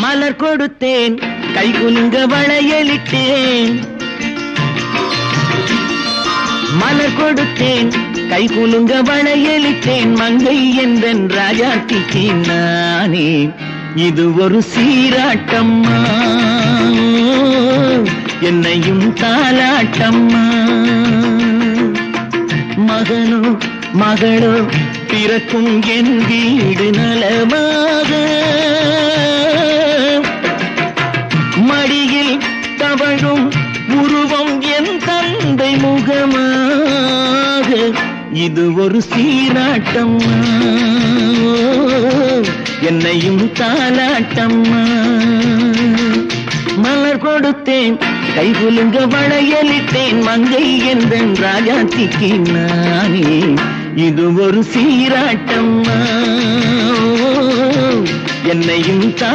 மலர் கொடுத்தேன் கை குலுங்க வளையலிட்டேன் மலர் கொடுத்தேன் கை குலுங்க வளையலிட்டேன் மங்கை என்பன் ராஜாத்திக்கு நானே இது ஒரு சீராட்டம்மா என்னையும் தாலாட்டம்மா மகனோ மகளோ பிறக்கும் என் வீடு நலமாக மடியில் தவழும் உருவம் என் தந்தை முகமாக இது ஒரு சீராட்டம்மா என்னையும் தாலாட்டம்மா மலர் கொடுத்தேன் கை குலுங்க வளையலிட்டேன் மங்கை என்பன் ராஜாத்திக்கு நானே இது ஒரு சீராட்டம்மா என்னையும்